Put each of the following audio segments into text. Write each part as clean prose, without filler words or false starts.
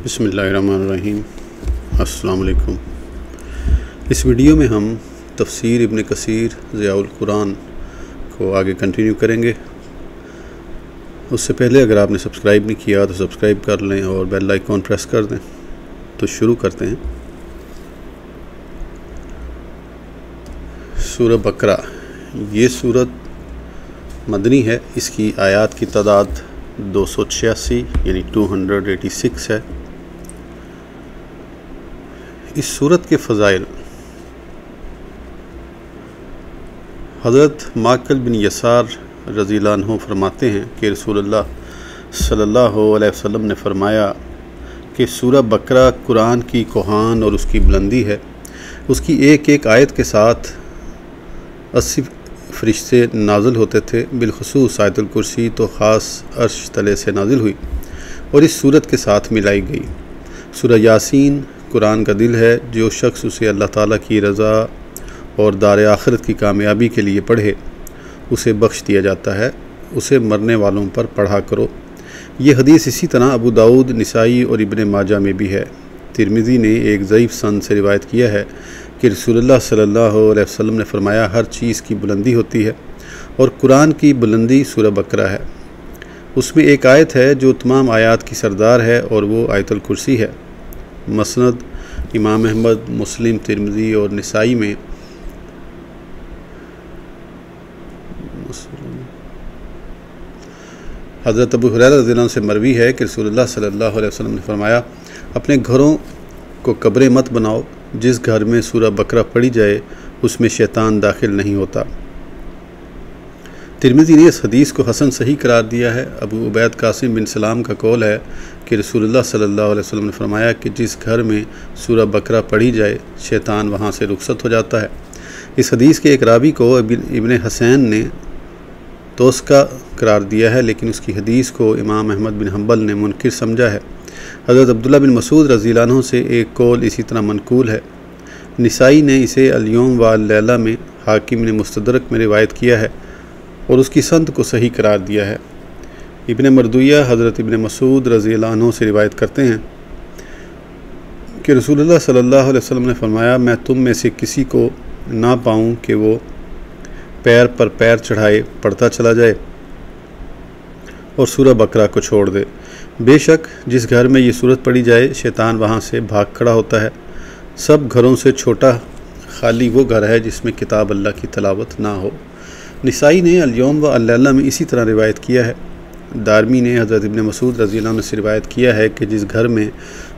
बिस्मिल्लाहिर्रहमानिर्रहीम। अस्सलाम वालेकुम। इस वीडियो में हम तफसीर इब्न कसीर ज़ियाउल कुरान को आगे कंटिन्यू करेंगे। उससे पहले अगर आपने सब्सक्राइब नहीं किया तो सब्सक्राइब कर लें और बेल आइकॉन प्रेस कर दें। तो शुरू करते हैं। सूरह बकरा, ये सूरत मदनी है। इसकी आयात की तादाद 286 यानी 286 है। इस सूरत के फ़ज़ाइल, हज़रत माक़िल बिन यसार रज़ियल्लाहु अन्हु फरमाते हैं कि रसूलुल्लाह सल्लल्लाहु अलैहि वसल्लम ने फरमाया कि सूरह बकरा कुरान की कोहान और उसकी बुलंदी है। उसकी एक एक आयत के साथ 80 फ़रिश्ते नाज़िल होते थे। बिलख़ुसूस आयतुल कुर्सी तो ख़ास अर्श तले से नाज़िल हुई और इस सूरत के साथ मिलाई गई। सूरह यासीन कुरान का दिल है। जो शख्स उसे अल्लाह ताला की रज़ा और दार आखिरत की कामयाबी के लिए पढ़े उसे बख्श दिया जाता है। उसे मरने वालों पर पढ़ा करो। ये हदीस इसी तरह अबू दाऊद, निसाई और इब्ने माजा में भी है। तिरमिज़ी ने एक ज़ईफ़ सनद से रिवायत किया है कि रसूलुल्लाह सल्लल्लाहु अलैहि वसल्लम ने फरमाया, हर चीज़ की बुलंदी होती है और कुरान की बुलंदी सूरह बकरा है। उसमें एक आयत है जो तमाम आयात की सरदार है और वो आयतुल कुर्सी है। मसनद इमाम अहमद, मुस्लिम, तिरमिज़ी और निसाई में हज़रत अबू हुरैरा रज़ियल्लाहु अन्हु से मरवी है कि रसूलुल्लाह सल्लल्लाहु अलैहि वसल्लम ने फरमाया, अपने घरों को कब्रें मत बनाओ। जिस घर में सूरह बकरा पढ़ी जाए उसमें शैतान दाखिल नहीं होता। तिरमिज़ी ने इस हदीस को हसन सही करार दिया है। अबू उबैद कासिम बिन सलाम का कौल है कि रसूलुल्लाह सल्लल्लाहु अलैहि वसल्लम ने फरमाया कि जिस घर में सूरह बकरा पढ़ी जाए शैतान वहाँ से रुखसत हो जाता है। इस हदीस के एक रावी को इब्ने हसैन ने तोस्का करार दिया है, लेकिन उसकी हदीस को इमाम अहमद बिन हम्बल ने मुनकिर समझा है। हज़रत अब्दुल्लाह बिन मसूद रज़ियल्लाहु अन्हु से एक कौल इसी तरह मनकूल है। निसाई ने इसे अल-यौम व अल-लैला में, हाकिम ने मुस्तदरक में रिवायत किया है और उसकी संद को सही करार दिया है। इब्ने मरदुया हज़रत इब्ने मसूद रज़ियल्लाहु अन्हु से रिवायत करते हैं कि रसूलुल्लाह सल्लल्लाहु अलैहि वसल्लम ने फरमाया, मैं तुम में से किसी को ना पाऊँ कि वो पैर पर पैर चढ़ाए पढ़ता चला जाए और सूरह बकरा को छोड़ दे। बेशक जिस घर में ये सूरत पढ़ी जाए शैतान वहाँ से भाग खड़ा होता है। सब घरों से छोटा खाली वो घर है जिसमें किताब अल्लाह की तलावत ना हो। निसाई ने अल-यौम व अल-लैला में इसी तरह रिवायत किया है। दारमी ने हज़रत इब्ने मसूद रज़ियल्लाहु अन्हु से रिवायत किया है कि जिस घर में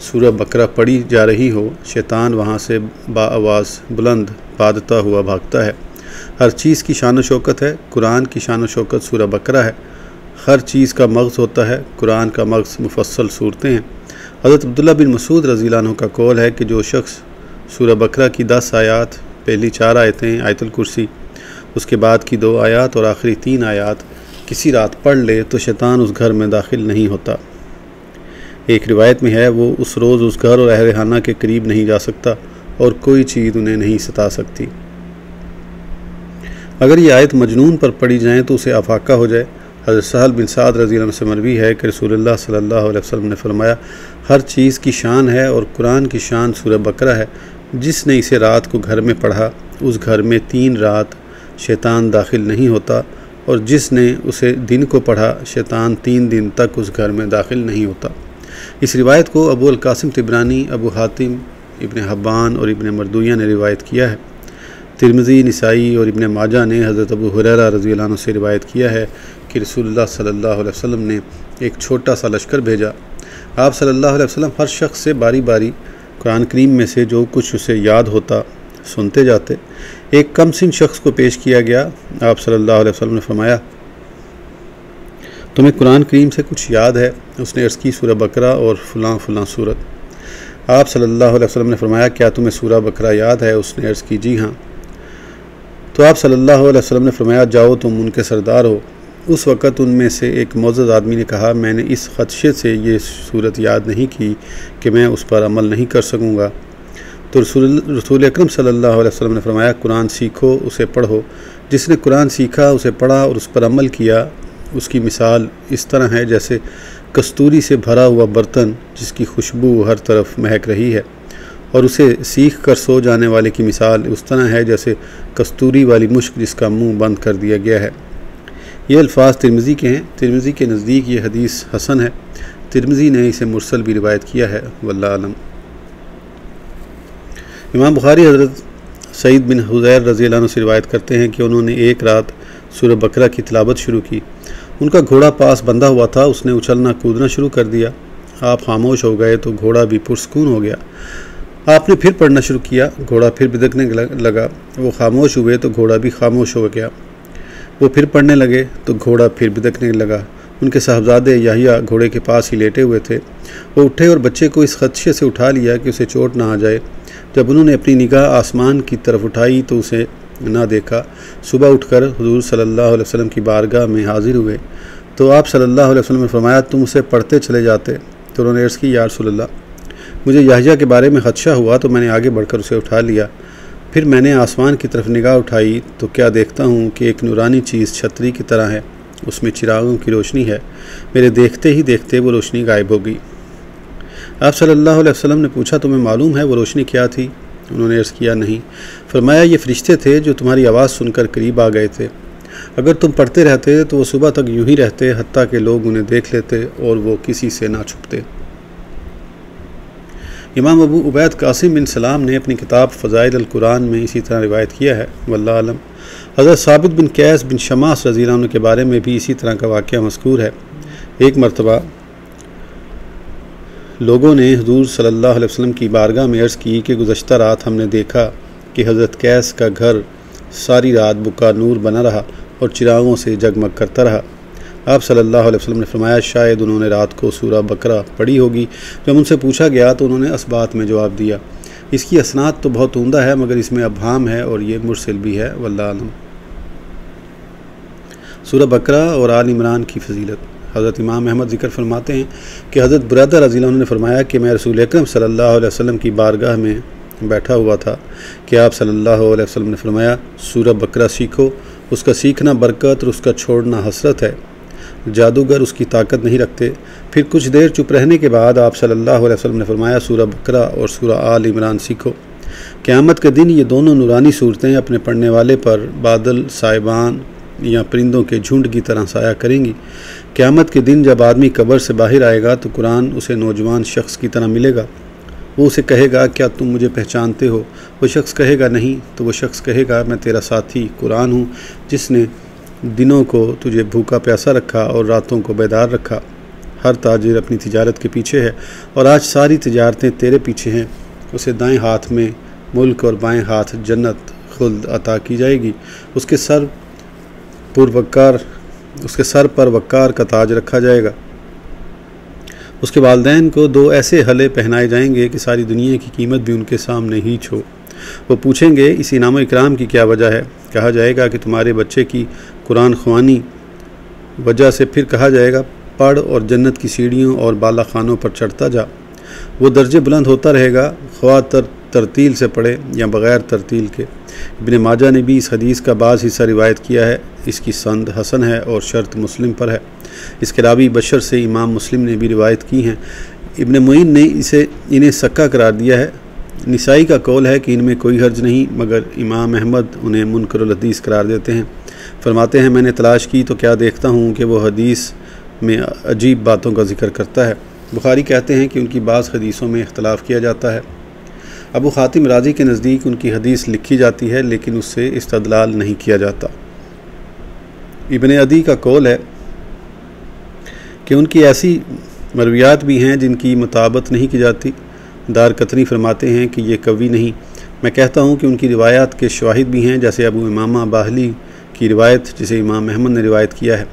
सूरह बकरा पढ़ी जा रही हो शैतान वहाँ से बाआवाज़ बुलंद बादता हुआ भागता है। हर चीज़ की शान व शौकत है। कुरान की शान व शौकत सूरह बकरा है। हर चीज़ का मग़ज़ होता है। कुरान का मग़ज़ मुफस्सल सूरतें हैं। हज़रत अब्दुल्लाह बिन मसूद रज़ियल्लाहु अन्हु का कौल है कि जो शख्स सूरह बकरा की 10 आयात, पहली 4 आयतें आयतुल कुर्सी, उसके बाद की 2 आयात और आखिरी 3 आयात किसी रात पढ़ ले तो शैतान उस घर में दाखिल नहीं होता। एक रिवायत में है, वो उस रोज़ उस घर और अहल खाना के करीब नहीं जा सकता और कोई चीज़ उन्हें नहीं सता सकती। अगर ये आयत मजनून पर पढ़ी जाए तो उसे अफाका हो जाए। हज़रत सहल बिन साद रज़ियल्लाहु अन्हु से मरवी है कि रसूलुल्लाह सल्लल्लाहु अलैहि वसल्लम ने फरमाया, हर चीज़ की शान है और कुरान की शान सूरह बकरा है। जिसने इसे रात को घर में पढ़ा उस घर में 3 रात शैतान दाखिल नहीं होता और जिसने उसे दिन को पढ़ा शैतान 3 दिन तक उस घर में दाखिल नहीं होता। इस रिवायत को अबू अल कासिम तिबरानी, अबू हातिम, इब्ने हब्बान और इब्ने मरदुया ने रिवायत किया है। तिरमिज़ी, निसाई और इब्ने माजा ने हज़रत अबू हुरैरा रज़ियल्लाहु अन्हु से रिवायत किया है कि रसूलुल्लाह सल्लल्लाहु अलैहि वसल्लम ने एक छोटा सा लश्कर भेजा। आप सल्लल्लाहु अलैहि वसल्लम हर शख्स से बारी बारी कुरान करीम में से जो कुछ उसे याद होता सुनते जाते। एक कम सिन शख्स को पेश किया गया। आप सल्लल्लाहु अलैहि वसल्लम ने फरमाया, तुम्हें कुरान करीम से कुछ याद है? उसने अर्ज़ की, सूरह बकरा और फ़लाँ फ़लाँ सूरत। आप सल्लल्लाहु अलैहि वसल्लम ने फरमाया, क्या तुम्हें सूरह बकरा याद है? उसने अर्ज़ की, जी हाँ। तो आप सल्लल्लाहु अलैहि वसल्लम ने फरमाया, जाओ तुम उनके सरदार हो। उस वक़्त उनमें से एक मोअज़्ज़ज़ आदमी ने कहा, मैंने इस ख़दशे से ये सूरत याद नहीं की कि मैं उस पर अमल नहीं कर सकूँगा। तो रसूल अकरम सल्लल्लाहु अलैहि वसल्लम ने फरमाया, कुरान सीखो, उसे पढ़ो। जिसने कुरान सीखा, उसे पढ़ा और उस पर अमल किया, उसकी मिसाल इस तरह है जैसे कस्तूरी से भरा हुआ बर्तन जिसकी खुशबू हर तरफ महक रही है, और उसे सीख कर सो जाने वाले की मिसाल उस तरह है जैसे कस्तूरी वाली मुश्क जिसका मुंह बंद कर दिया गया है। ये अल्फाज तिरमिज़ी के हैं। तिरमिज़ी के नज़दीक ये हदीस हसन है। तिरमिज़ी ने इसे मुरसल भी रिवायत किया है। वल्लाह आलम। इमाम बुखारी हज़रत सईद बिन हुज़ैर रज़ी अल्लाह अन्हु से रिवायत करते हैं कि उन्होंने एक रात सूरह बकरा की तिलावत शुरू की। उनका घोड़ा पास बंधा हुआ था, उसने उछलना कूदना शुरू कर दिया। आप खामोश हो गए तो घोड़ा भी पुरसकून हो गया। आपने फिर पढ़ना शुरू किया, घोड़ा फिर बिदकने लगा। वो खामोश हुए तो घोड़ा भी खामोश हो गया। वो फिर पढ़ने लगे तो घोड़ा फिर बिदकने लगा। उनके साहबजादे याहिया घोड़े के पास ही लेटे हुए थे। वो उठे और बच्चे को इस खदशे से उठा लिया कि उसे चोट ना आ जाए। जब उन्होंने अपनी निगाह आसमान की तरफ उठाई तो उसे ना देखा। सुबह उठकर हुजूर सल्लल्लाहु अलैहि वसल्लम की बारगाह में हाजिर हुए तो आप सल्लल्लाहु अलैहि वसल्लम ने फरमाया, तुम उसे पढ़ते चले जाते। तो उन्होंने अर्ज़ की, या रसूल अल्लाह, मुझे याहिया के बारे में खदशा हुआ तो मैंने आगे बढ़कर उसे उठा लिया। फिर मैंने आसमान की तरफ निगाह उठाई तो क्या देखता हूँ कि एक नूरानी चीज़ छतरी की तरह है, उसमें चिरागों की रोशनी है। मेरे देखते ही देखते वो रोशनी गायब हो गई। आप सल्लल्लाहु अलैहि वसल्लम ने पूछा, तुम्हें मालूम है वो रोशनी क्या थी? उन्होंने अर्ज़ किया, नहीं। फरमाया, ये फरिश्ते थे जो तुम्हारी आवाज़ सुनकर करीब आ गए थे। अगर तुम पढ़ते रहते तो वो सुबह तक यूं ही रहते हत्ता कि लोग उन्हें देख लेते और वो किसी से ना छुपते। इमाम अबू उबैद कासिम बिन सलाम ने अपनी किताब फ़ज़ाइल अल कुरान में इसी तरह रिवायत किया है। वल्लाह आलम। हज़रत साबित बिन कैस बिन शमास रज़ी अल्लाह अन्हु के बारे में भी इसी तरह का वाक़या मज़कूर है। एक मरतबा लोगों ने हुज़ूर सल्लल्लाहु अलैहि वसल्लम की बारगाह में अर्ज़ की कि गुज़श्ता रात हमने देखा कि हज़रत कैस का घर सारी रात बुका नूर बना रहा और चिरागों से जगमग करता रहा। आप सल्लल्लाहु अलैहि वसल्लम ने फरमाया, शायद उन्होंने रात को सूरह बकरा पढ़ी होगी। जब उनसे पूछा गया तो उन्होंने इस बात में जवाब दिया। इसकी असनाद तो बहुत उम्दा है मगर इसमें अबहाम है और ये मुरसिल भी है। वल्लाह आलम। सूरह बकरा और आल इमरान की फजीलत। हज़रत इमाम अहमद ज़िक्र फरमाते हैं कि हज़रत बुरैदा रज़ी अल्लाह अन्हु ने फरमाया कि मैं रसूल अकरम सल्लल्लाहु अलैहि वसल्लम की बारगाह में बैठा हुआ था कि आप सल्लल्लाहु अलैहि वसल्लम ने फरमाया, सूरह बकरा सीखो, उसका सीखना बरकत और उसका छोड़ना हसरत है। जादूगर उसकी ताकत नहीं रखते। फिर कुछ देर चुप रहने के बाद आप सल्लल्लाहु अलैहि वसल्लम ने फरमाया, सूरह बकरा और सूरह आल इमरान सीखो। क़यामत के दिन ये दोनों नूरानी सूरतें अपने पढ़ने वाले पर बादल, साइबान या परिंदों के झुंड की तरह साया करेंगी। क़यामत के दिन जब आदमी कब्र से बाहर आएगा तो कुरान उसे नौजवान शख्स की तरह मिलेगा। वो उसे कहेगा, क्या तुम मुझे पहचानते हो? वो शख्स कहेगा, नहीं। तो वो शख्स कहेगा, मैं तेरा साथी कुरान हूँ जिसने दिनों को तुझे भूखा प्यासा रखा और रातों को बेदार रखा। हर ताजिर अपनी तिजारत के पीछे है और आज सारी तिजारतें तेरे पीछे हैं। उसे दाएं हाथ में मुल्क और बाएं हाथ जन्नत खुल्द अता की जाएगी। उसके सर पर वक़ार का ताज रखा जाएगा। उसके वालिदैन को 2 ऐसे हले पहनाए जाएंगे कि सारी दुनिया की कीमत भी उनके सामने ही छो। वो पूछेंगे, इस इनाम इकराम की क्या वजह है? कहा जाएगा कि तुम्हारे बच्चे की कुरान ख़वानी वजह से। फिर कहा जाएगा, पढ़ और जन्नत की सीढ़ियों और बाला खानों पर चढ़ता जा। वो दर्जे बुलंद होता रहेगा, ख्वाह तरतील से पढ़े या बग़ैर तरतील के। इब्न माजा ने भी इस हदीस का बाज़ हिस्सा रिवायत किया है। इसकी संद हसन है और शर्त मुस्लिम पर है। इसके रावी बशर से इमाम मुस्लिम ने भी रिवायत की हैं। इब्न मुइन ने इन्हें सक्का करार दिया है। निसाई का कौल है कि इनमें कोई हर्ज नहीं, मगर इमाम अहमद उन्हें मुनकरुल हदीस करार देते हैं। फरमाते हैं, मैंने तलाश की तो क्या देखता हूँ कि वो हदीस में अजीब बातों का जिक्र करता है। बुखारी कहते हैं कि उनकी बाज़ हदीसों में इख्तलाफ किया जाता है। अबू खातिम राजी के नज़दीक उनकी हदीस लिखी जाती है लेकिन उससे इस्तदलाल नहीं किया जाता। इब्न अदी का कौल है कि उनकी ऐसी मरवियात भी हैं जिनकी मुताबत नहीं की जाती। दार कतनी फरमाते हैं कि ये कवि नहीं। मैं कहता हूँ कि उनकी रिवायात के शवाहिद भी हैं, जैसे अबू इमामा बाहली की रिवायत जिसे इमाम अहमद ने रिवायत किया है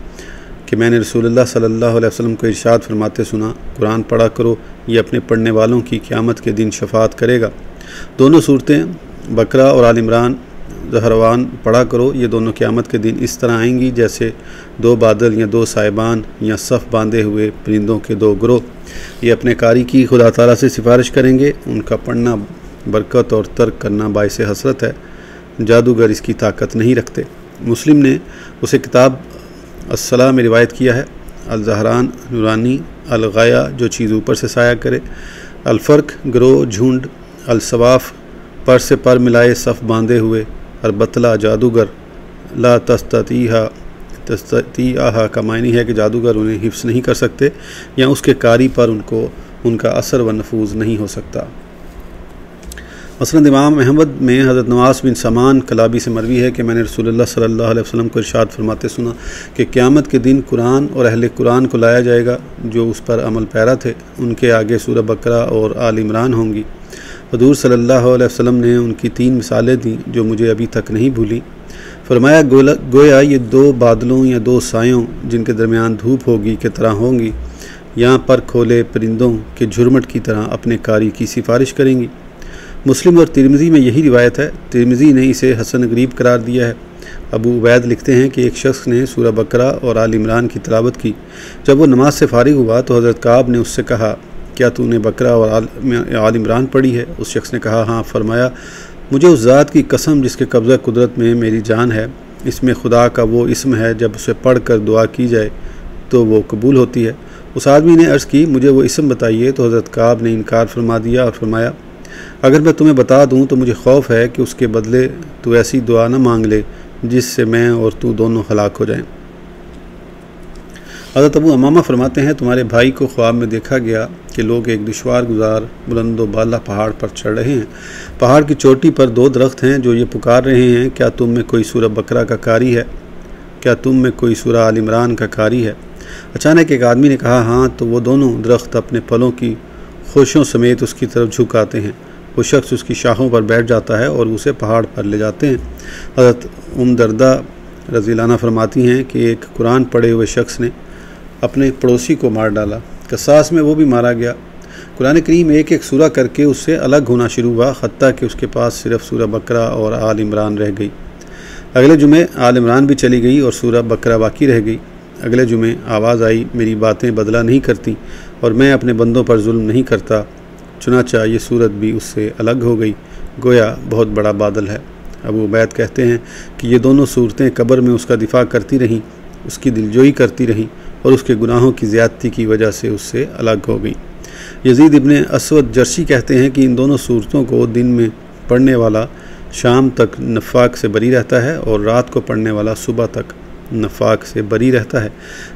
कि मैंने रसूलुल्लाह सल्लल्लाहु अलैहि वसल्लम को इरशाद फरमाते सुना, कुरान पढ़ा करो, ये अपने पढ़ने वालों की क़यामत के दिन शफाअत करेगा। दोनों सूरतें बकरा और आल इमरान ज़हरवान पढ़ा करो, ये दोनों क़यामत के दिन इस तरह आएंगी जैसे 2 बादल या 2 साइबान या सफ़ बांधे हुए परिंदों के 2 ग्रोह। ये अपने कारी की खुदा ताला से सिफारिश करेंगे। उनका पढ़ना बरकत और तर्क करना बाइस हसरत है। जादूगर इसकी ताकत नहीं रखते। मुस्लिम ने उसे किताब अस्सलाह में रिवायत किया है। अल-ज़हरान नूरानी, अल-गाया जो चीज़ ऊपर से साया करे, अल-फ़र्क ग्रोह झुंड, अल-सवाफ़ पर से पर मिलाए सफ़ बांधे हुए, अल-बतला जादूगर, ला तस्ततीहा का मायनी है कि जादूगर उन्हें हिफ्स नहीं कर सकते या उसके कारी पर उनका असर व नफूज नहीं हो सकता। मसनद इमाम अहमद में हज़रत नवास बिन समान कलाबी से मरवी है कि मैंने रसूलुल्लाह सल्लल्लाहु अलैहि वसल्लम को इरशाद फरमाते सुना कि क़यामत के दिन कुरान और अहले कुरान को लाया जाएगा जो उस पर अमल पैरा थे, उनके आगे सूरह बकरा और आल इमरान होंगी। हुज़ूर सल्लल्लाहु अलैहि वसल्लम ने उनकी 3 मिसालें दी जो मुझे अभी तक नहीं भूली। फरमाया गोया ये 2 बादलों या 2 सायों जिनके दरमियान धूप होगी की तरह होंगी, यहाँ पर खोले परिंदों के झुरमट की तरह अपने कारी की सिफारिश करेंगी। मुस्लिम और तिरमिज़ी में यही रिवायत है। तिरमिज़ी ने इसे हसन गरीब करार दिया है। अबू उबैद लिखते हैं कि एक शख्स ने सूरह बकरा और आल इमरान की तिलावत की। जब वो नमाज से फारिग हुआ तो हज़रत काब ने उससे कहा, क्या तूने बकरा और आल इमरान पढ़ी है? उस शख्स ने कहा, हाँ। फरमाया, मुझे उस ज़ात की कसम जिसके कब्ज़ा कुदरत में मेरी जान है, इसमें खुदा का वो इस्म है जब उसे पढ़ कर दुआ की जाए तो वो कबूल होती है। उस आदमी ने अर्ज़ की, मुझे वो इस्म बताइए। तो हज़रत काब ने इनकार फरमा दिया और फरमाया, अगर मैं तुम्हें बता दूं तो मुझे खौफ है कि उसके बदले तू ऐसी दुआ न मांग ले जिससे मैं और तू दोनों हलाक हो जाएं। हज़रत अबू अमामा फरमाते हैं, तुम्हारे भाई को ख्वाब में देखा गया कि लोग एक दुश्वार गुजार बुलंदो बाला पहाड़ पर चढ़ रहे हैं। पहाड़ की चोटी पर 2 दरख्त हैं जो ये पुकार रहे हैं, क्या तुम में कोई सूरह बकरा का कारी है? क्या तुम में कोई सूरह आल इमरान का कारी है? अचानक एक आदमी ने कहा, हाँ। तो वो दोनों दरख्त अपने फलों की खुशियों समेत उसकी तरफ झुकाते हैं। वो शख्स उसकी शाखों पर बैठ जाता है और उसे पहाड़ पर ले जाते हैं। हज़रत दरदा रज़ियल्लाहु अन्हा फरमाती हैं कि एक कुरान पढ़े हुए शख्स ने अपने पड़ोसी को मार डाला। कसास में वो भी मारा गया। कुरान करीम एक एक सूरा करके उससे अलग होना शुरू हुआ, हत्ता कि उसके पास सिर्फ सूरह बकरा और आल इमरान रह गई। अगले जुमे आल इमरान भी चली गई और सूरह बकरा बाकी रह गई। अगले जुमे आवाज़ आई, मेरी बातें बदला नहीं करती और मैं अपने बंदों पर जुल्म नहीं करता। चुनाचा ये सूरत भी उससे अलग हो गई, गोया बहुत बड़ा बादल है। अबू उबैद कहते हैं कि ये दोनों सूरतें कब्र में उसका दिफा करती रहीं, उसकी दिलजोई करती रहीं और उसके गुनाहों की ज़्यादती की वजह से उससे अलग हो गई। यजीद इब्ने असवद जर्शी कहते हैं कि इन दोनों सूरतों को दिन में पढ़ने वाला शाम तक नफाक से बरी रहता है और रात को पढ़ने वाला सुबह तक नफाक से बरी रहता है।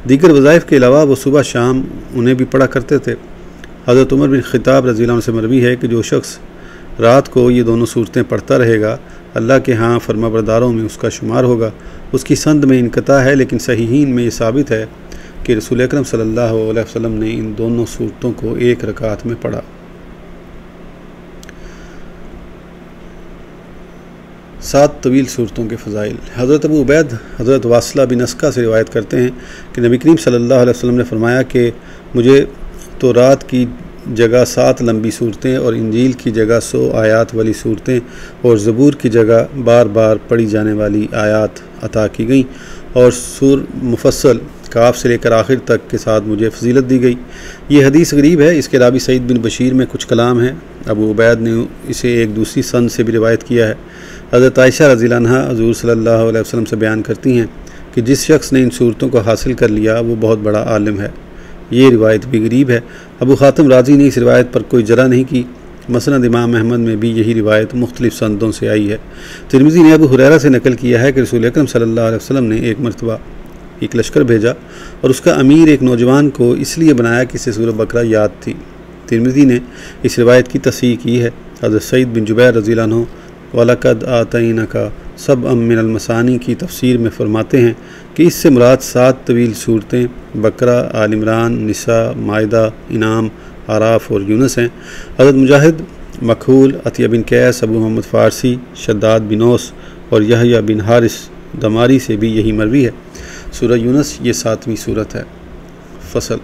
दीगर वज़ाइफ के अलावा वो सुबह शाम उन्हें भी पढ़ा करते थे। हज़रत उमर बिन ख़िताब रज़ियल्लाहु अन्हु से मरवी है कि जो शख्स रात को ये दोनों सूरतें पढ़ता रहेगा अल्लाह के यहाँ फरमाबरदारों में उसका शुमार होगा। उसकी संद में इनक़ता है, लेकिन सहीहीन में ये साबित है कि रसूल अकरम सल्लल्लाहु अलैहि वसल्लम ने इन दोनों सूरतों को एक रकात में पढ़ा। 7 तवील सूरतों के फ़ज़ाइल। हज़रत अबू उबैद हज़रत वासिला बिन अस्का से रिवायत करते हैं कि नबी करीम सल्लल्लाहु अलैहि वसल्लम ने फरमाया कि मुझे तो रात की जगह 7 लंबी सूरतें और इंजील की जगह 100 आयात वाली सूरतें और ज़बूर की जगह बार बार पढ़ी जाने वाली आयात अता की गई और सूर मुफस्सल काफ से लेकर आखिर तक के साथ मुझे फजीलत दी गई। ये हदीस गरीब है। इसके रावी सईद बिन बशीर में कुछ कलाम है। अबू उबैद ने इसे एक दूसरी सन से भी रिवायत किया है। हज़रत आयशा रज़ियल्लाहु अन्हा हुज़ूर सल्लल्लाहु अलैहि वसल्लम से बयान करती हैं कि जिस शख्स ने इन सूरतों को हासिल कर लिया वो बहुत बड़ा आलिम है। ये रिवायत भी गरीब है। अबू ख़ातिम राज़ी ने इस रिवायत पर कोई जरा नहीं की। मसनद इमाम अहमद में भी यही रिवायत मुख्तलिफ संदों से आई है। तिरमिज़ी ने अबू हुरैरा से नकल किया है कि रसूल अकरम सल्लल्लाहु अलैहि वसल्लम ने एक मरतबा एक लश्कर भेजा और उसका अमीर एक नौजवान को इसलिए बनाया कि इसे सूरह बकरा याद थी। तिरमिज़ी ने इस रिवायत की तस्हीह की है। हज़रत सईद बिन जुबैर रज़ियल्लाहु अन्हु वलक़द आतैनाका सबअम मिनल मसानी की तफसीर में फरमाते हैं कि इससे मुराद 7 तवील सूरतें बकरा, आल इमरान, निसा, माइदा, इनाम, आराफ और यूनुस हैं। हज़रत मुजाहिद, मखूल, अतिया बिन कैस, अबू मोहम्मद फ़ारसी, शद्दाद बिन औस और यहया बिन हारिस दमारी से भी यही मरवी है। सूरह यूनुस ये 7वीं सूरत है। फ़सल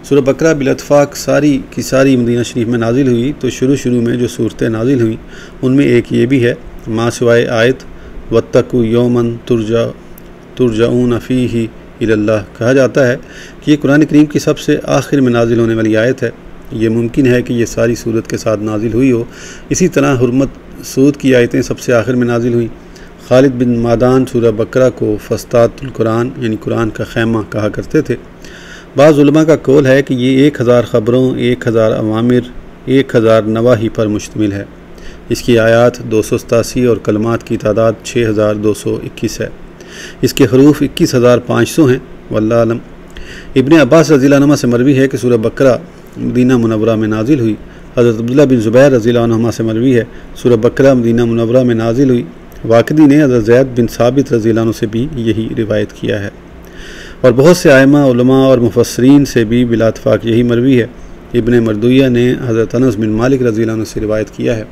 सूरह बकरा बिलअतफ़ाक़ सारी की सारी मदीना शरीफ में नाजिल हुई। तो शुरू में जो सूरतें नाजिल हुई उनमें एक ये भी है, माँ सिवाय आयत वत्तकू यौमन तुरजाऊन फ़ीही इलल्लाह। कहा जाता है कि ये कुरान करीम की सबसे आखिर में नाजिल होने वाली आयत है। ये मुमकिन है कि ये सारी सूरत के साथ नाजिल हुई हो। इसी तरह हुर्मत सूद की आयतें सबसे आखिर में नाजिल हुई। खालिद बिन मादान सूरह बकरा को फस्तातुल कुरान यानी कुरान का खैमा कहा करते थे। बाज़ उलमा का कौल है कि ये 1000 ख़बरों, 1000 अवामिर, 1000 नवाही पर मुश्तमिल है। इसकी आयात 287 और कलमात की तादाद 6221 है। इसके हरूफ 21500 हैं। वल्लाह आलम। इब्ने अब्बास रज़ियल्लाहु अन्हुमा से मरवी है कि सूरह बकरा मदीना मुनव्वरा में नाजिल हुई। हज़रत अब्दुल्लाह बिन ज़ुबैर रज़ियल्लाहु अन्हुमा से मरवी है सूरह बकरा मदीना मुनव्वरा में नाजिल हुई। वाक़िदी ने हज़रत ज़ैद बिन साबित रज़ियल्लाहु अन्हु से भी यही रिवायत किया है और बहुत से आइमा, उलमा और मुफस्सरीन से भी बिला इत्तिफ़ाक़ यही मरवी है। इब्ने मरदुया ने हज़रत अनस बिन मालिक रज़ियल्लाहु अन्हु से रिवायत किया है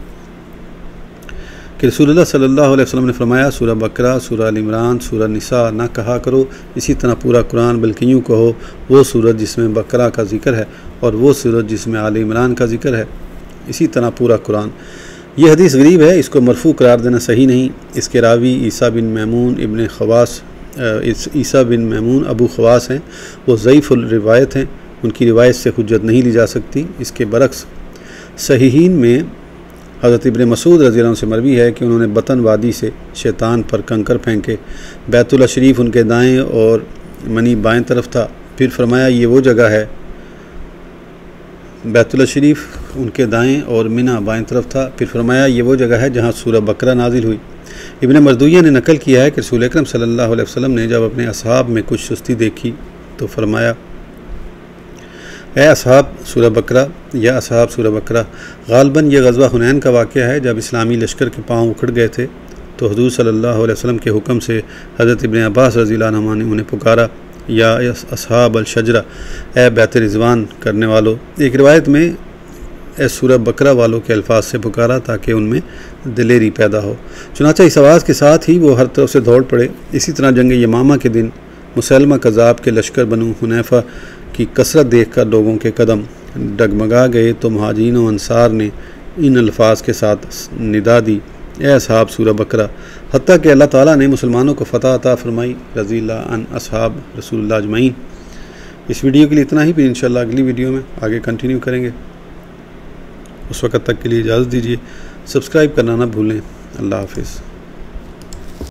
कि रसूलुल्लाह सल्लल्लाहु अलैहि वसल्लम ने फरमाया, सूरह बकरा, सूरह अल इमरान, सूरह निसा ना कहा करो इसी तरह पूरा कुरान, बल्कि यूँ कहो वो सूरत जिसमें बकरा का जिक्र है और वो सूरत जिसमें आल इमरान का जिक्र है, इसी तरह पूरा कुरान। यह हदीस गरीब है, इसको मरफू करार देना सही नहीं। इसके रावी ईसा बिन मैमून इब्ने खवास ईसा बिन मैमून अबू खवास हैं, वो ज़ईफ़ुल रिवायत हैं, उनकी रिवायत से हुज्जत नहीं ली जा सकती। इसके बरक्स सहीहीन में हज़रत इब्ने मसूद रज़ियल्लाहु अन्हु से मरवी है कि उन्होंने बतन वादी से शैतान पर कंकर फेंके। बैतुल्लाह शरीफ उनके दाएं और मनी बाएं तरफ था। फिर फरमाया ये वो जगह है, बैतुल्लाह शरीफ उनके दाएं और मिना बाएं तरफ था। फिर फरमाया ये वो जगह है जहाँ सूरह बकरा नाजिल हुई। इब्ने मरदुया ने नकल किया है कि रसूल अकरम सल्लल्लाहु अलैहि वसल्लम ने जब अपने असहाब में कुछ सुस्ती देखी तो फरमाया, ए असहाब सूरह बकरा या असहाब सूरह बकरा। गालबन यह ग़ज़वा हुनैन का वाक़या है जब इस्लामी लश्कर के पाँव उखड़ गए थे तो हुज़ूर सल्लल्लाहु अलैहि वसल्लम के हुक्म से हज़रत इब्ने अब्बास रज़ियल्लाहु अन्हुमा ने उन्हें पुकारा, या असहाब अल शजरा, ए बैत रिज़वान करने वालों। एक रिवायत में ए सूरह बकरा वालों के अल्फाज से पुकारा ताकि उनमें दिलेरी पैदा हो। चुनांचे इस आवाज़ के साथ ही वो हर तरफ से दौड़ पड़े। इसी तरह जंग यमामा के दिन मुसलमा कज़ाब के लश्कर बनु हुनैफा की कसरत देखकर लोगों के कदम डगमगा गए तो मुहाजिरीन व अंसार ने इन अल्फाज के साथ निदा दी, ए असहाब सूरह बकरा, हत्ता कि अल्लाह ताला ने मुसलमानों को फ़तह अता फरमाई, रज़ियल्लाहु अन असहाब रसूलुल्लाह अजमईन। इस वीडियो के लिए इतना ही, फिर इंशाअल्लाह अगली वीडियो में आगे कंटिन्यू करेंगे। उस वक़्त तक के लिए इजाज़त दीजिए। सब्सक्राइब करना ना भूलें। अल्लाह हाफ़िज़।